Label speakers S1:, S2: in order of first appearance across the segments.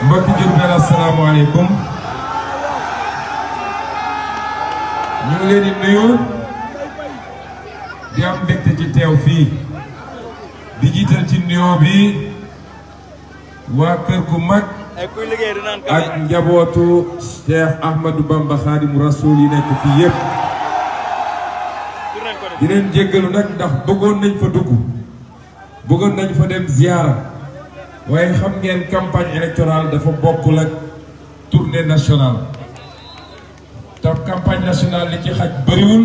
S1: mbokki Diourbel asalaamaaleykum ñu ngi leen di nuyu di am mbégte ci teew fii di jiital ci nuyoo bi waa kër gu mag ak njabootu Cheikh Ahmadou Bamba Khadimu Rasoul yi nekk fii yépp di leen jéggalu nag ndax bëggoon nañ fa dugg bëggoon nañ fa dem ziyaara waaye xam ngeen campagne électorale dafa bokkul ak tournée nationale te campagne nationale li ci xaj bëriwul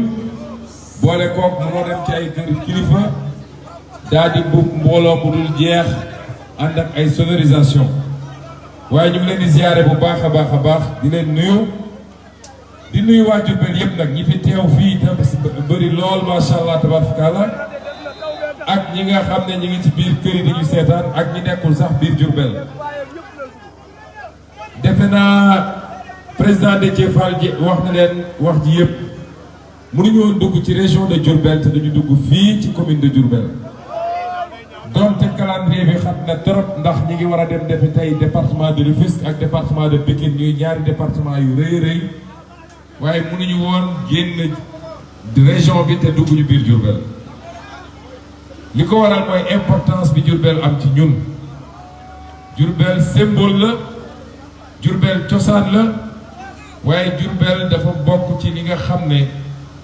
S1: boole kook mënoo dem ci ay kër kilifa daal di bu mbooloo mu dul jeex ànd ak ay sonorisation waaye ñu ngi leen di ziyaare bu baax a baax di leen nuyu di nuyu waa Diourbel yëpp nag ñi fi teew fii tam bëri lool macha allah tabaarkalla ak ñi nga xam ne ñi ngi ci biir kër yi dañu seetaan ak ñi nekkul sax biir Diourbel defe naa président Déthié Fall wax na leen wax ji yëpp mënuñu woon dugg ci région de Diourbel te dañu dugg fii ci commune de Diourbel donte calendrier bi xam na trop ndax ñi ngi war a dem defi tey département de Rufisque ak département de Pikine ñuy ñaari département yu rëy rëy waaye mënuñu woon génn région bi te dugguñu biir Diourbel li ko waral mooy importance bi Diourbel am ci ñun Diourbel symbole la Diourbel cosaan la waaye Diourbel dafa bokk ci li nga xam ne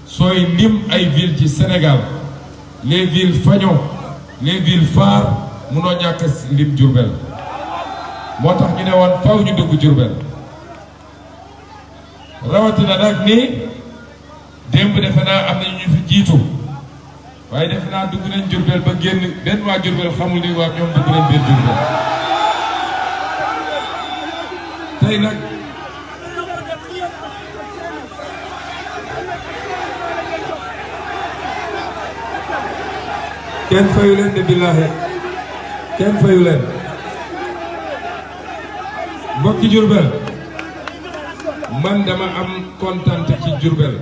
S1: sooy lim ay villes ci Sénégal les villes fanion les villes phares munoo ñàkk lim Diourbel moo tax ñu ne woon faw ñu dugg Diourbel rawatina nag ni démb defe naa am na ñu fi jiitu waaye defe naa dugg nañ Diourbel ba génn benn waa Diourbel xamul ni waa ñoom dugg nañ biir Diourbel tey nag kenn fayu leen de billaahi kenn fayu leen mbokki Diourbel man dama am kontaan ci Diourbel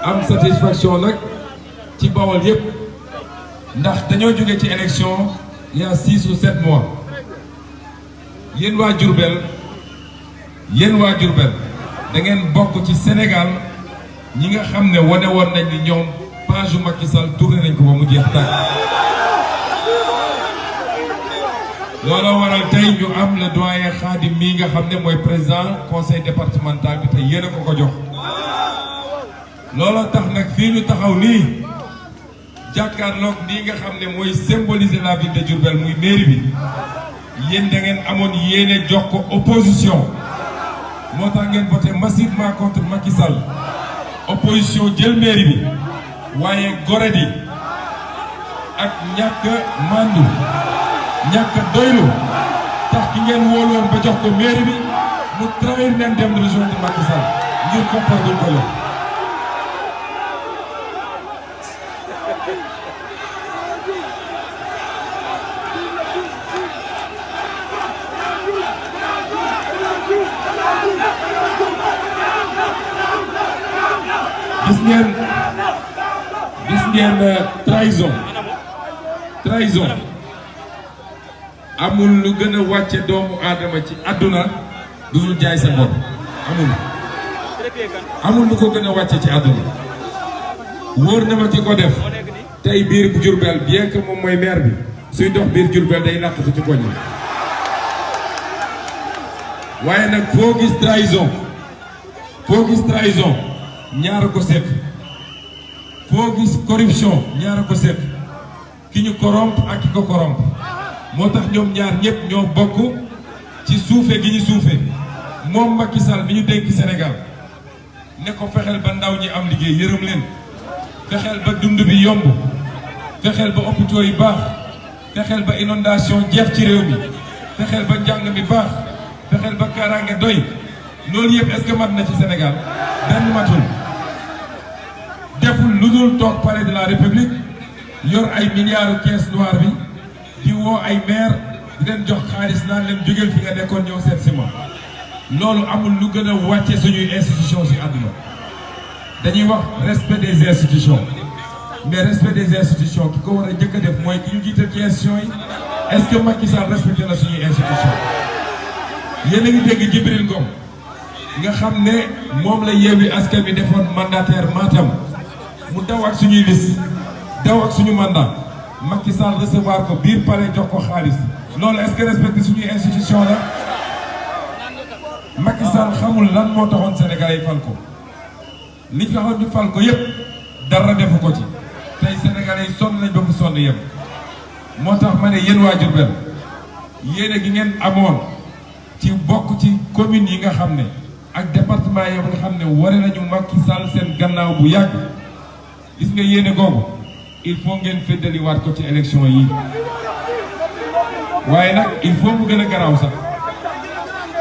S1: am satisfaction nag ci Bawol yépp ndax dañoo jóge ci élection il y a 6 ou 7 mois yéen waa Diourbel da ngeen bokk ci Sénégal ñi nga xam ne wane woon nañ ni ñoom page yu Macky Sall tourné nañ ko ba mu jeex tàkk looloo waral tey ñu am le doyen Khadim mii nga xam ne mooy président conseil départemental bi te yéen a ko jox looloo tax nag fii ñu taxaw nii jàkkaarloog nii nga xam ne mooy symboliser la ville de Diourbel muy mairie bi yéen da ngeen amoon yéene jox ko opposition moo tax ngeen voté massivement contre Macky Sall opposition jël mairie bi waaye goredi ak ñàkk mandu ñàkk doylu tax ki ngeen wóoloon ba jox ko mairie bi mu trahir leen dem rejoindre Macky Sall ngir koppar duñ ko jox gis ngeen trahison amul lu gën a wàcce doomu aadama ci àdduna du dul jaay sa bopp amul lu ko gën a wàcce ci àdduna wóor na ma ci ko def tey biir Diourbel bien que moom mooy maire bi suy dox biir Diourbel day làqatu ci koñ waaye nag foo gis trahison ñaara ko seet foo gis corruption ñaara ko seet ki ñu corrompre ak ki ko corrompre moo tax ñoom ñaar ñëpp ñoo bokk ci suufe gi ñu suufe moom Macky Sall bi ñu dénk Sénégal ne ko fexeel ba ndaw ñi am liggéey yërëm leen fexeel ba dund bi yomb fexeel ba hôpitaux yi baax fexeel ba inondation jeex ci réew mi fexeel ba njàng mi baax fexeel ba kaaraange doy loolu yëpp est-ce que mat na ci Sénégal benn matul deful lu dul toog palais de la République yor ay milliards caisse noire bi di woo ay maire di leen jox xaalis naan leen jógeel fi nga nekkoon ñëw seet si ma loolu amul lu gën a wàcce suñuy institution si àdduna dañuy wax respect des institutions mais respect des institutions ki ko war a njëkk a def mooy ki ñu jiital ci institutions yi est-ce que Macky Sall respecté na suñuy institution yéen a ngi dégg Djibril Ngom nga xam ne moom la Yewwi Askan Wi defoon mandataire Matam mu daw ak suñuy liste daw ak suñu mandat Macky Sall recevoir ko biir palais jox ko xaalis loolu est-ce que respecté suñuy institution la Macky Sall xamul lan moo taxoon Sénégalais yi fal ko li taxoon ñu fal ko yépp dara defu ko ci tey Sénégalais yi sonn nañ ba fu sonn yem moo tax ma ne yéen waa Diourbel yéene gi ngeen amoon ci bokk ci communes yi nga xam ne ak département yi nga xam ne ware nañu Macky Sall seen gannaaw bu yàgg gis nga yéene googu il faut ngeen féddaliwaat ko ci élection yi waaye nag il faut mu gën a garaaw sax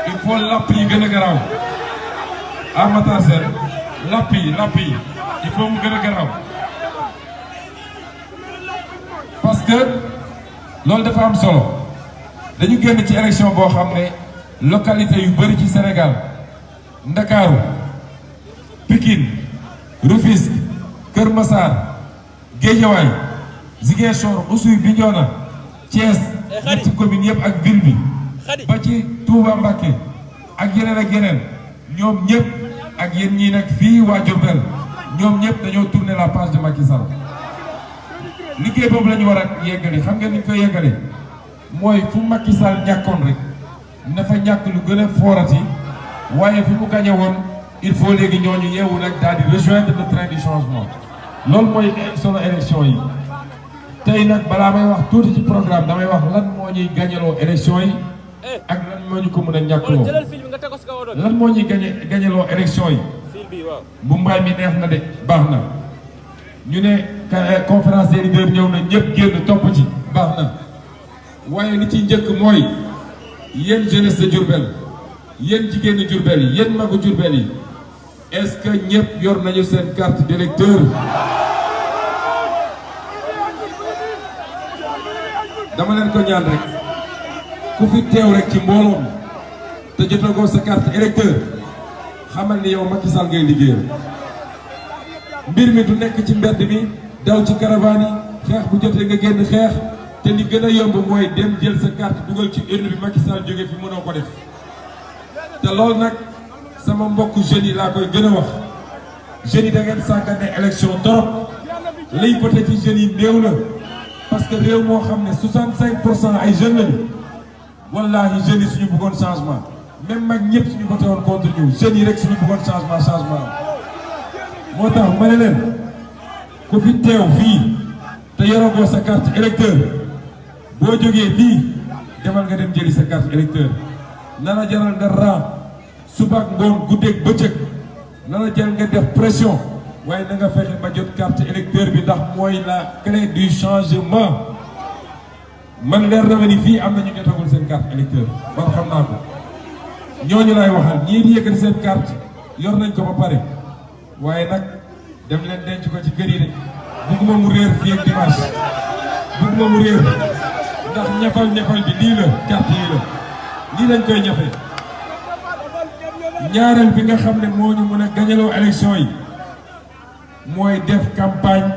S1: il faut lapp yi gën a garaaw Matar Sène lapp yi il faut mu gën a garaaw parce que loolu dafa am solo dañu génn ci élection boo xam ne localité yu bëri ci Sénégal Ndakaaru Pikine Rufisque Kër Massar Guédiawaye Ziguinchor Oussouye Bignona Thiès ñetti commune yëpp ak ville bi ba ci Touba Mbacké ak yeneen ñoom ñëpp ak yéen ñii nag fii waa Diourbel ñoom ñëpp dañoo tourner la page de Macky Sall liggéey boobu la ñu war a yeggali xam ngeen ni ñu koy yeggale mooy fu Macky Sall ñàkkoon rek na fa ñàkk lu gën a foorati waaye fi mu gañe woon il faut léegi ñooñu yeewu nag daal di rejoindre le train du changement loolu mooy solo élection yi tey nag balaa may wax tuuti ci programme damay wax lan moo ñuy gañeloo élection yi ak lan moo ñu ko mën a ñàkkloo lan moo ñuy gañeloo élection yi bu mbaay mi neex na de baax na ñu ne conférence des leaders ñëw na ñëpp génn topp ci baax na waaye li ci njëkk mooy yéen jeunesse de Diourbel yéen jigéenu Diourbel yi yéen magu Diourbel yi est-ce que ñëpp yor nañu seen carte d'électeur dama leen ko ñaan rek ku fi teew rek ci mbooloo te jotagoo sa carte électeur xamal ni yow Macky Sall ngay liggéeyal mbir mi du nekk ci mbedd mi daw ci caravane yi xeex bu jotee nga génn xeex te li gën a yomb mooy dem jël sa carte dugal ci urne bi Macky Sall jóge fi mënoo ko def te loolu nag sama mbokku jeunes yi laa koy gën a wax jeunes yi da ngeen sàggane élection torop lay voté ci jeunes yi néew la parce que réew moo xam ne 65% ay jeunes lañu wallaahi jeunes yi suñu bëggoon changement même mag ñëpp suñu voté woon contre ñu jeunes yi rek suñu bëggoon changement moo tax ma ne leen ku fi teew fii te yorogoo sa carte électeur boo jógee fii demal nga dem jëli sa carte électeur na la jaral nga ran suba ak ngoon guddeeg bëccëg na la jaral nga def pression waaye na nga fexe ba jot carte électeur bi ndax mooy la clé du changement man leer na ma ni fii am na ñu jotagul seen carte électeur man xam naa ko ñooñu laay waxal ñii di yëkkati seen carte yor nañ ko ba pare waaye nag dem leen denc ko ci kër yi de bugguma mu réer fii ak dimanche bugguma mu réer ndax ñafal bi lii la carte yi la lii lañ koy ñafe ñaareel bi nga xam ne moo ñu mën a gañaloo élection yi mooy def campagne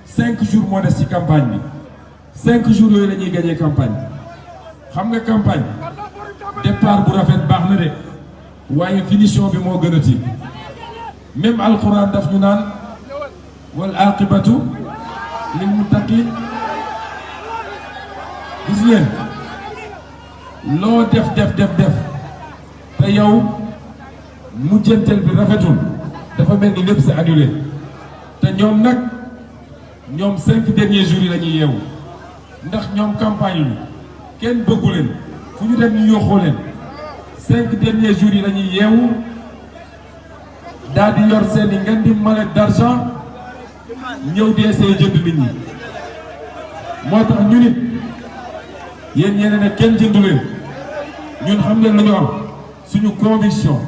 S1: 5 jours moo des ci campagne bi 5 jours yooyu la ñuy gañee campagne xam nga campagne départ bu rafet baax na de waaye finition bi moo gën a ti même alxuraan daf ñu naan wal aqibatu lil muttaqin gis ngeen loo def te yow mujjanteel bi rafetul dafa mel ni lépp c'est annulé te ñoom nag ñoom 5 derniers jours yi la ñuy yeewu ndax ñoom campagne yi kenn bëggu leen fu ñu dem ñu yoxoo leen 5 derniers jours yi la ñuy yeewu daal di yor seen i ngeen di mallette d'argent ñëw di essayer jënd nit ñi moo tax ñu nit yéen ñeneen ne kenn jëndu leen ñun xam ngeen la ñu am suñu conviction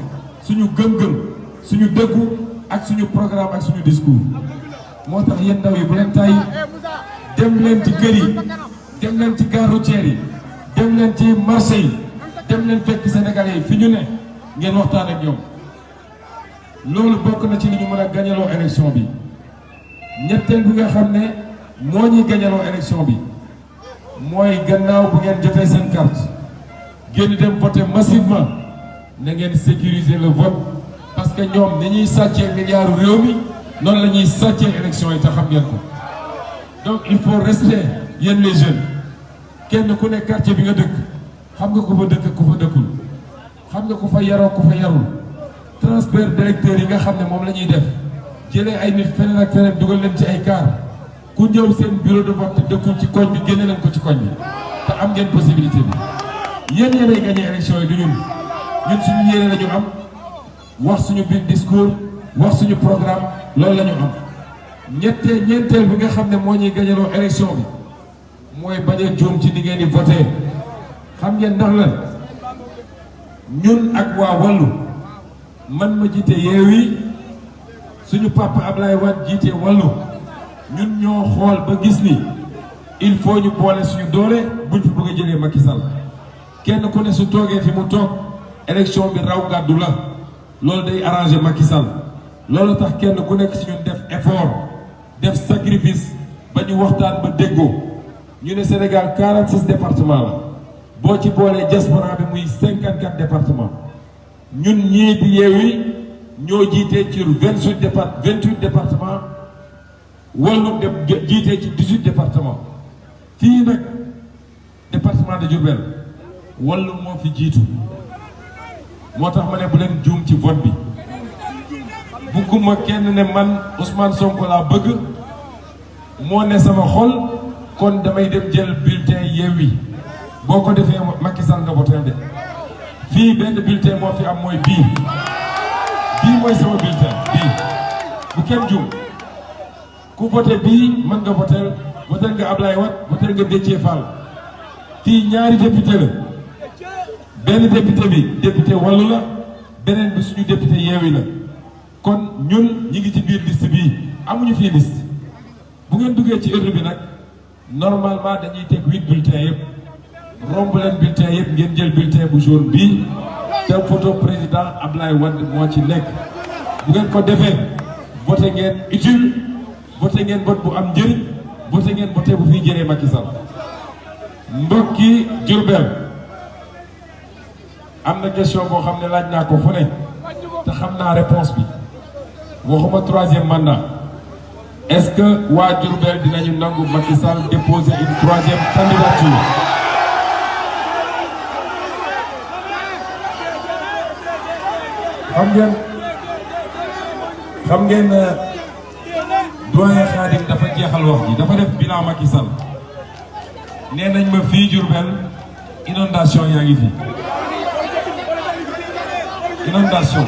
S1: suñu gëm-gëm suñu dëggu ak suñu programme ak suñu discours moo tax yéen ndaw yi bu leen tay dem leen ci kër yi dem leen ci gare routière yi dem leen ci marché yi dem leen fekk Sénégalais yi fi ñu ne ngeen waxtaan ak ñoom loolu bokk na ci li ñu mën a gañaloo élection bi ñetteel bi nga xam ne moo ñuy gañaloo élection bi mooy gannaaw bu ngeen jotee seen carte génn dem voter massivement na ngeen sécuriser le vote parce que ñoom ni ñuy sàccee milliards réew mi noonu la ñuy sàccee élection yi te xam ngeen ko donc il faut rester yéen les jeunes kenn ku ne quartier bi nga dëkk xam nga ku fa dëkk ku fa dëkkul xam nga ku fa yaroo ku fa yarul transfert d'électeurs yi nga xam ne moom la ñuy def jëlee ay nit feneen ak feneen dugal leen ci ay car ku ñëw seen bureau de vote te dëkkul ci koñ bi génne leen ko ci koñ bi te am ngeen possibilité bi yéen yéenay gagné élection yi du ñun suñu yéene la ñu am wax suñu biir discours wax suñu programme loolu la ñu am ñeenteel bi nga xam ne moo ñuy gagnaloo élection bi mooy bañ a juum ci ni ngeen di voté xam ngeen ndax lan ñun ak waa Wallu man ma jiite Yewwi suñu papa Ablaye Wade jiite Wallu ñun ñoo xool ba gis ni il faut ñu boole suñu doole buñ fi bëgg a jëlee Macky Sall kenn ku ne su toogee fi mu toog élection bi raw gàddu la loolu day arrangé Macky Sall loolu tax kenn ku nekk ci ñun def effort def sacrifice ba ñu waxtaan ba déggoo ñu ne Sénégal 46 départements la boo ci boolee diaspora bi muy 54 départements ñun ñii di Yewwi ñoo jiitee ci 28 départements Wallu jiitee ci 18 départements fii nag département de Diourbel Wallu moo fi jiitu moo tax ma ne bu leen juum ci vote bi bugguma kenn ne man Ousmane Sonko laa bëgg moo ne sama xol kon damay dem jël bulletin Yewwi boo ko defee Macky Sall nga voté de fii benn bulletin moo fi am mooy bii mooy sama bulletin bii bu kenn juum ku voté bii mën nga voté nga Ablaye Wade voté nga Déthié Fall fii ñaari député la benn député bi député Wallu la beneen bi suñu député Yewwi la kon ñun ñi ngi ci biir liste bii amuñu fii liste bu ngeen duggee ci urne bi nag normalement dañuy teg 8 bulletins yëpp romb leen bulletin yëpp ngeen jël bulletin bu jaune bii te photo président Ablaye Wade moo ci nekk bu ngeen ko defee voté ngeen utile voté ngeen vote bu am njëriñ voté ngeen voté bu fiy jëlee Macky Sall mbokki Diourbel am na question boo xam ne laaj naa ko fu ne te xam naa réponse bi waxuma 3e mandat est-ce que waa Diourbel dinañu nangu Macky Sall déposer une 3e candidature xam ngeen doyen Khadim dafa jeexal wax ji dafa def bilan Macky Sall nee nañ ma fii Diourbel inondation yaa ngi fi inondation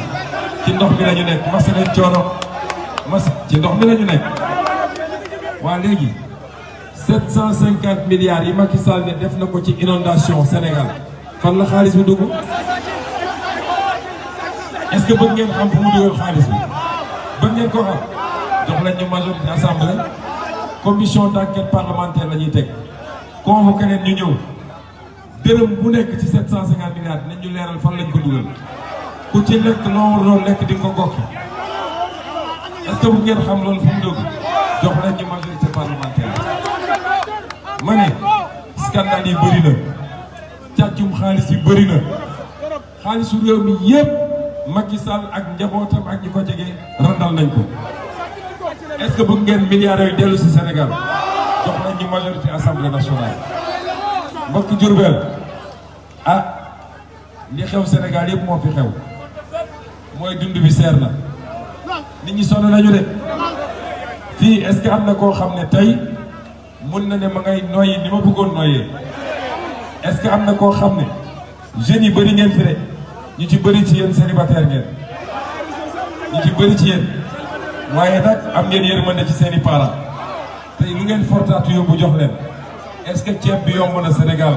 S1: ci ndox mi lañu nekk mas nañ coono ci ndox mi lañu nekk waa léegi 750 milliards yi Macky Sall ne def na ko ci inondation Sénégal fan la xaalis bi dugg est-ce que bëgg ngeen xam fu mu dugal xaalis bi bëgg ngeen ko xam jox lañ ñu majorité assemblée commission d'enquête parlementaire la ñuy teg convoqué leen ñu ñëw dërëm bu nekk ci 750 milliards nañ ñu leeral fan lañ ko dugal ku ci lekk loo waroon lekk di nga ko gokki est-ce que bu ngeen xam loolu fu mu dugg jox leen ñu majorité parlementaire ma ne scandale yi bëri na càccum xaalis yi bëri na xaalisu réew mi yépp Macky Sall ak njabootam ak ñi ko jege randal nañ ko est-ce que bëgg ngeen milliards yooyu dellu si Sénégal jox nañ ñu majorité assemblée nationale mbokki Diourbel ah li xew Sénégal yëpp moo fi xew mooy dund bi seer na nit ñi sonn nañu de fii est-ce que am na koo xam ne tey mun na ne ma ngay noyyi ni ma bëggoon noyyee est-ce que am na koo xam ne jeunes yi bëri ngeen fi de ñu ci bëri ci yéen célibataire ngeen ñu ci bëri ci yéen waaye nag am ngeen yërmande ci seeni parents tey lu ngeen fortaatu yóbbu jox leen est-ce que ceeb bi yomb na Sénégal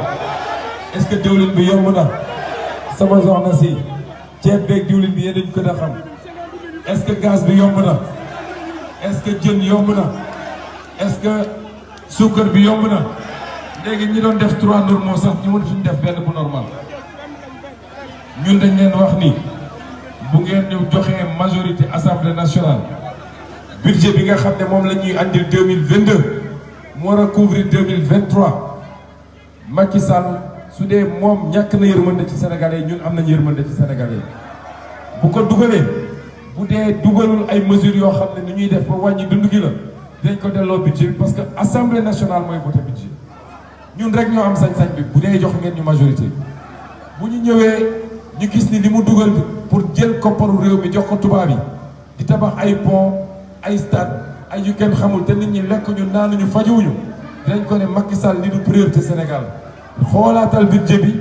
S1: est-ce que diwlin bi yomb na sama soxna si ceeb beeg diwlin bi yéen dañu ko da xam est-ce que gaz bi yomb na est-ce que jën yomb na est-ce que suukar bi yomb na léegi ñi doon def 3 normaux sax ñu mënatuñ def benn bu normal ñun dañ leen wax ni bu ngeen ñu joxee majorité assemblée nationale budget bi nga xam ne moom la ñuy andil 2022 mu war a couvrir 2023 Macky Sall su dee moom ñàkk na yërmande ci sénégalais ñun am nañu yërmande ci sénégalais bu ko dugalee bu dee dugalul ay mesures yoo xam ne ni ñuy def ba wàññi dund gi la dinañ ko delloo budget parce que assemblée nationale mooy voté budget ñun rek ñoo am sañ-sañ bi bu dee jox ngeen ñu majorité bu ñu ñëwee ñu gis ni li mu dugal pour jël kopparu réew mi jox ko tubaab yi di tabax ay pont ay stade ay yu kenn xamul te nit ñi lekk ñu naanuñu fajuwuñu dinañ ko ne Macky Sall li du priorité Sénégal xoolaatal budget bi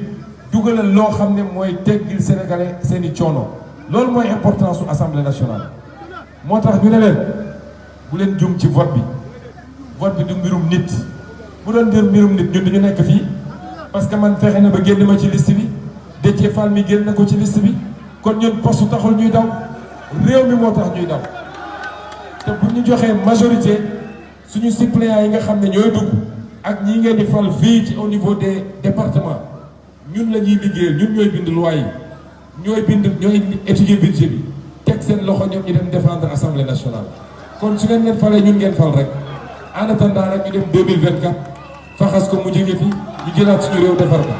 S1: dugalal loo xam ne mooy teggil sénégalais seen i coono loolu mooy importance su assemblée nationale. moo tax ñu ne leen bu leen jum ci vote bi du mbirum nit bu doon mbirum nit ñun du ñu nekk fii parce que man fexe na ba génn ma ci liste bi Déthié Fall mi génn na ko ci liste bi kon ñun poste taxul ñuy daw réew mi moo tax ñuy daw te bu ñu joxee majorité suñu suppléants yi nga xam ne ñooy dugg ak ñi ngeen di fal fii ci au niveau des départements ñun la ñuy liggéeyal ñun ñooy bind loi yi ñooy étudier budget bi teg seen loxo ñoom ñu dem défendre assemblée nationale. kon su ngeen falee ñun ngeen fal rek en attendant rek ñu dem 2024 faxas ko mu jóge fi ñu jëlaat suñu réew defar ko.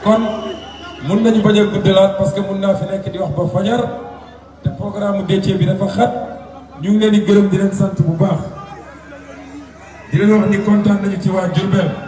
S1: kon mun nañu bañ a guddalaat parce que mun naa fi nekk di wax ba fajar te programme Déthié bi dafa xat ñu ngi leen di gërëm di leen sant bu baax di leen wax ni kontaan nañu ci waa Diourbel.